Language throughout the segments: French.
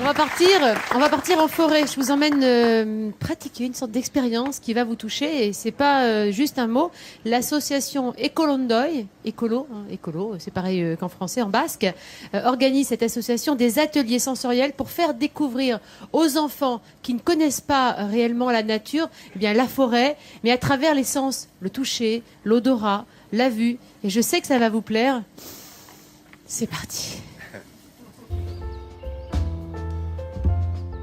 On va partir en forêt. Je vous emmène pratiquer une sorte d'expérience qui va vous toucher. Et c'est pas juste un mot. L'association Ecolondoy, écolo, c'est pareil qu'en français, en basque, organise cette association des ateliers sensoriels pour faire découvrir aux enfants qui ne connaissent pas réellement la nature, eh bien la forêt, mais à travers les sens, le toucher, l'odorat, la vue. Et je sais que ça va vous plaire. C'est parti.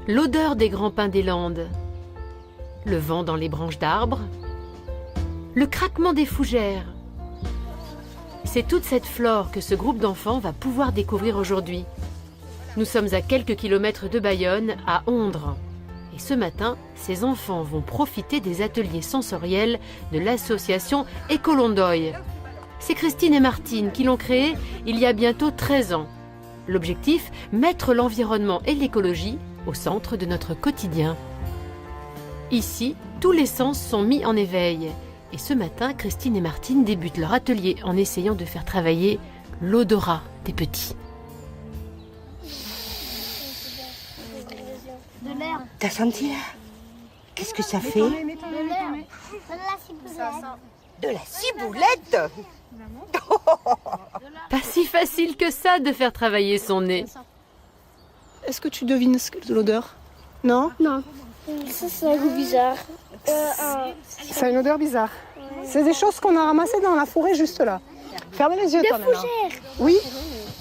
L'odeur des grands pins des Landes, le vent dans les branches d'arbres, le craquement des fougères. C'est toute cette flore que ce groupe d'enfants va pouvoir découvrir aujourd'hui. Nous sommes à quelques kilomètres de Bayonne, à Ondres. Et ce matin, ces enfants vont profiter des ateliers sensoriels de l'association Ecolondoy. C'est Christine et Martine qui l'ont créé il y a bientôt 13 ans. L'objectif, mettre l'environnement et l'écologie au centre de notre quotidien. Ici, tous les sens sont mis en éveil. Et ce matin, Christine et Martine débutent leur atelier en essayant de faire travailler l'odorat des petits. De l'air. T'as senti là? Qu'est-ce que ça fait? De l'air. De la ciboulette. Pas si facile que ça de faire travailler son nez. Est-ce que tu devines l'odeur? Non? Non. Ça, c'est un goût bizarre. C'est une odeur bizarre. C'est des choses qu'on a ramassées dans la forêt juste là. Fermez les yeux, toi, maintenant. Fougères. Oui.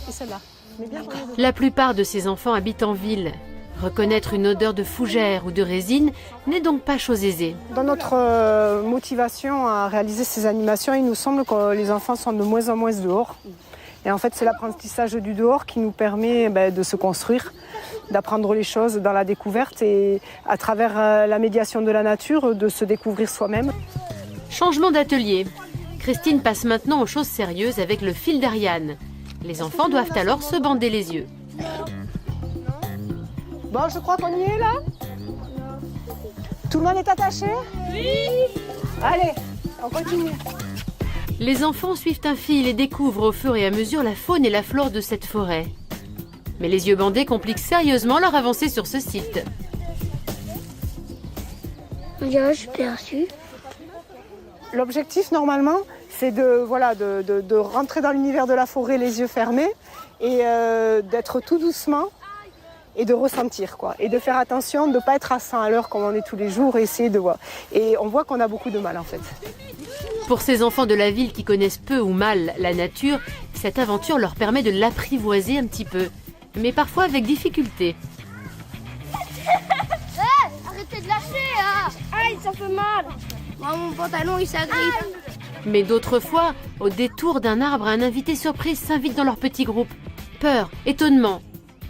Et celle-là. Mais bien. La plupart de ces enfants habitent en ville. Reconnaître une odeur de fougère ou de résine n'est donc pas chose aisée. Dans notre motivation à réaliser ces animations, il nous semble que les enfants sont de moins en moins dehors. Et en fait, c'est l'apprentissage du dehors qui nous permet de se construire, d'apprendre les choses dans la découverte et à travers la médiation de la nature, de se découvrir soi-même. Changement d'atelier. Christine passe maintenant aux choses sérieuses avec le fil d'Ariane. Les enfants doivent alors se bander les yeux. Bon, je crois qu'on y est là. Tout le monde est attaché? Oui. Allez, on continue. Les enfants suivent un fil et découvrent au fur et à mesure la faune et la flore de cette forêt. Mais les yeux bandés compliquent sérieusement leur avancée sur ce site. On dirait que je suis perçue. L'objectif, normalement, c'est de rentrer dans l'univers de la forêt les yeux fermés et d'être tout doucement et de ressentir, quoi. Et de faire attention, de ne pas être à 100 à l'heure comme on est tous les jours et essayer de voir. Et on voit qu'on a beaucoup de mal, en fait. Pour ces enfants de la ville qui connaissent peu ou mal la nature, cette aventure leur permet de l'apprivoiser un petit peu, mais parfois avec difficulté. Arrêtez de lâcher, hein. Aïe, ça fait mal. Moi, mon pantalon, il s'agrippe. Mais d'autres fois, au détour d'un arbre, un invité surprise s'invite dans leur petit groupe. Peur, étonnement.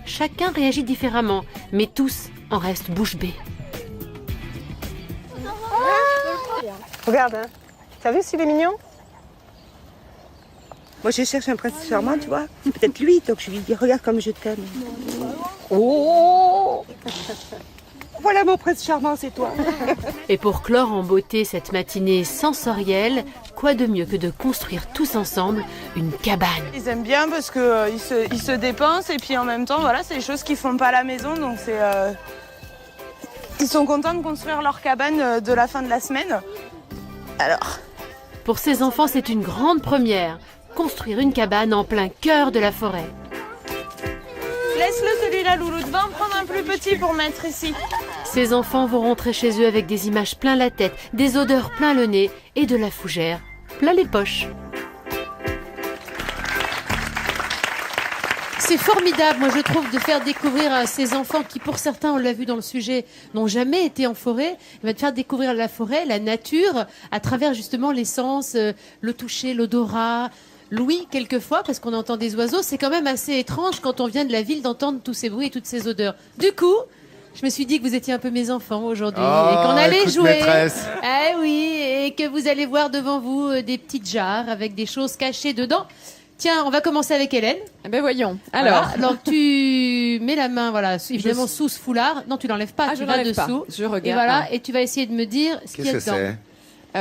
Chacun réagit différemment, mais tous en restent bouche bée. Regarde, hein. T'as vu s'il est mignon? Moi, je cherche un prince charmant, tu vois. C'est peut-être lui, donc je lui dis, regarde comme je t'aime. Oh! Voilà mon prince charmant, c'est toi. Et pour clore en beauté cette matinée sensorielle, quoi de mieux que de construire tous ensemble une cabane? Ils aiment bien parce que ils se dépensent et puis en même temps, voilà, c'est des choses qu'ils font pas à la maison, donc c'est ils sont contents de construire leur cabane de la fin de la semaine. Alors, pour ces enfants, c'est une grande première, construire une cabane en plein cœur de la forêt. laisse-le celui-là, Loulou. Va en prendre un plus petit pour mettre ici. Ces enfants vont rentrer chez eux avec des images plein la tête, des odeurs plein le nez et de la fougère plein les poches. C'est formidable, moi je trouve, de faire découvrir à ces enfants qui, pour certains, on l'a vu dans le sujet, n'ont jamais été en forêt, de faire découvrir la forêt, la nature, à travers justement les sens, le toucher, l'odorat, l'ouïe quelquefois, parce qu'on entend des oiseaux. C'est quand même assez étrange quand on vient de la ville d'entendre tous ces bruits et toutes ces odeurs. Du coup, je me suis dit que vous étiez un peu mes enfants aujourd'hui et qu'on allait jouer. Maîtresse. Ah oui, et que vous allez voir devant vous des petites jarres avec des choses cachées dedans. Tiens, on va commencer avec Hélène. Eh ben voyons. Alors, voilà. Alors tu mets la main, voilà, évidemment sous ce foulard. Non, tu l'enlèves pas. Tu vas dessous. Je regarde. Et voilà, et tu vas essayer de me dire ce qu'il y a Qu'est-ce que dedans. Je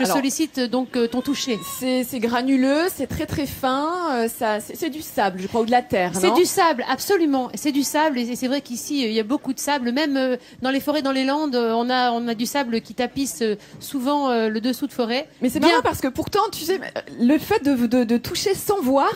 Alors, sollicite donc ton toucher. c'est granuleux, c'est très très fin, c'est du sable, je crois, ou de la terre, C'est non du sable, absolument. C'est du sable et c'est vrai qu'ici il y a beaucoup de sable. Même dans les forêts, dans les Landes, on a du sable qui tapisse souvent le dessous de forêt. Mais c'est Bien. marrant parce que pourtant, tu sais, le fait de toucher sans voir,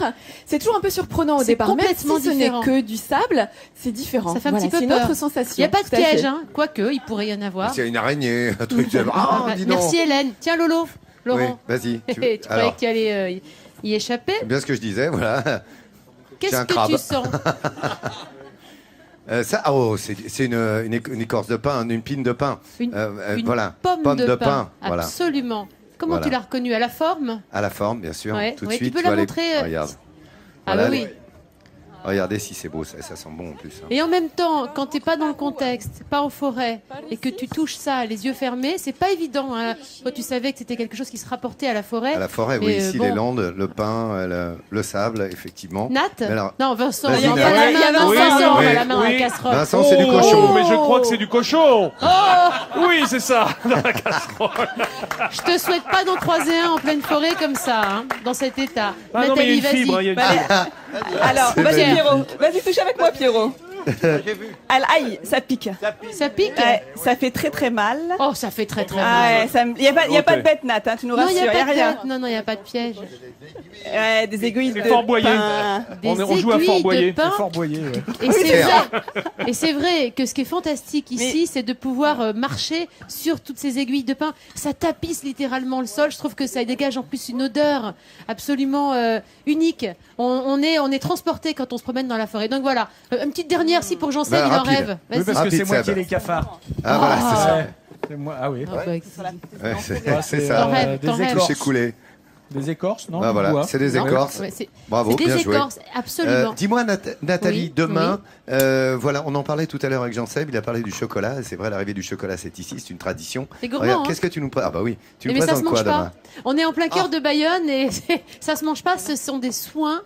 c'est toujours un peu surprenant au C'est départ. Même si complètement ce n'est différent. que du sable, c'est différent. Ça fait un Voilà, petit peu c'est une peur. autre sensation. Il n'y a pas de tout à fait. piège, hein. Quoique, il pourrait y en avoir. S'il y a une araignée, un truc. Ah, dis donc. Merci Hélène. Tiens Lolo, Oui, Laurent. vas-y. Tu croyais Alors, que tu allais y échapper. c'est bien ce que je disais, voilà. Qu'est-ce un que crabe. tu sens? C'est une écorce de pin, une pine de pin. Une Voilà, pomme de pin. Voilà, Absolument. Comment Voilà. tu l'as reconnue? À la forme? à la forme, bien sûr. Ouais, Tout de ouais, tu suite, peux vas la aller- montrer, Regarde. Ah Voilà, bah oui. Regardez si c'est beau, ça sent bon en plus. hein. Et en même temps, quand t'es pas dans le contexte, pas en forêt, et que tu touches ça les yeux fermés, c'est pas évident. Hein. Toi, tu savais que c'était quelque chose qui se rapportait à la forêt. À la forêt, Mais, oui, ici bon. les Landes, le pin, le sable, effectivement. Nat Mais alors- Non, Vincent, Vas-y, non, Nat. pas la Il y a main, Vincent. Vincent, Oui, pas la main à oui. la casserole. Vincent, c'est du Oh, cochon. mais je crois que c'est du cochon. Oh, Oui, c'est ça. Dans la casserole. je te souhaite pas d'en croiser un en pleine forêt comme ça, hein, dans cet état. Ah non, mais il y a une Nathalie, fibre. vas-y. Il y a une fibre. Alors, C'est vas-y magnifique. Pierrot, vas-y touche avec moi Pierrot. Aïe, ça pique. Ça pique Ouais, ça fait très très mal. Oh, ça fait très très Ah mal. ouais, il y a pas de bête Nat, hein, tu nous Non, il rassures, n'y a pas de rien. tête. Non, il n'y a pas de piège. Ouais, des aiguilles de Fort Boyer. pain. Des On joue à aiguilles Fort de Boyer. pain. Fort Boyer. Ouais. Et c'est vrai que ce qui est fantastique ici, c'est de pouvoir marcher sur toutes ces aiguilles de pain. Ça tapisse littéralement le sol. Je trouve que ça dégage en plus une odeur absolument unique. On est transporté quand on se promène dans la forêt. Donc voilà, une petite dernière si pour Jean-Seb, Bah, il en rapide. rêve. Oui, Vas-y. parce que Rapide, c'est moi qui Seb. ai les cafards. Ah, voilà, c'est ça. Ouais. C'est moi. Ah oui. Ah, bah, Ouais, Ouais, c'est ça. T'en rêves, t'en des rêves. Toucher écorces. coulé. Des écorces, non Ah, du voilà, bois. c'est des Non. écorces. Ouais, c'est Bravo, c'est bien des joué. écorces, absolument. Dis-moi, Nathalie, Oui, demain, voilà, on en parlait tout à l'heure avec Jean-Seb, il a parlé du chocolat. C'est vrai, l'arrivée du chocolat, c'est ici, c'est une tradition. C'est gourmand, Regarde, hein. qu'est-ce que tu nous présentes? Ah bah oui, tu nous Mais ça se présentes quoi mange pas. demain? On est en plein cœur de Bayonne et ça se mange pas. Ce sont des soins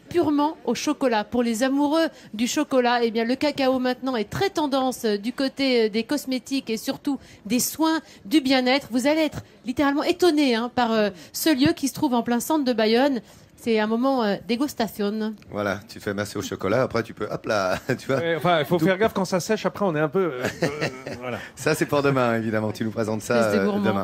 purement au chocolat. Pour les amoureux du chocolat, eh bien, le cacao maintenant est très tendance du côté des cosmétiques et surtout des soins du bien-être. Vous allez être littéralement étonné hein, par ce lieu qui se trouve en plein centre de Bayonne. C'est un moment dégustation. Voilà, tu te fais masser au chocolat, après tu peux, hop là, tu vois. Ouais, enfin, il faut faire gaffe quand ça sèche. Après, on est un peu. Voilà. Ça, c'est pour demain, évidemment. Tu nous présentes ça Espèce de gourmand. demain.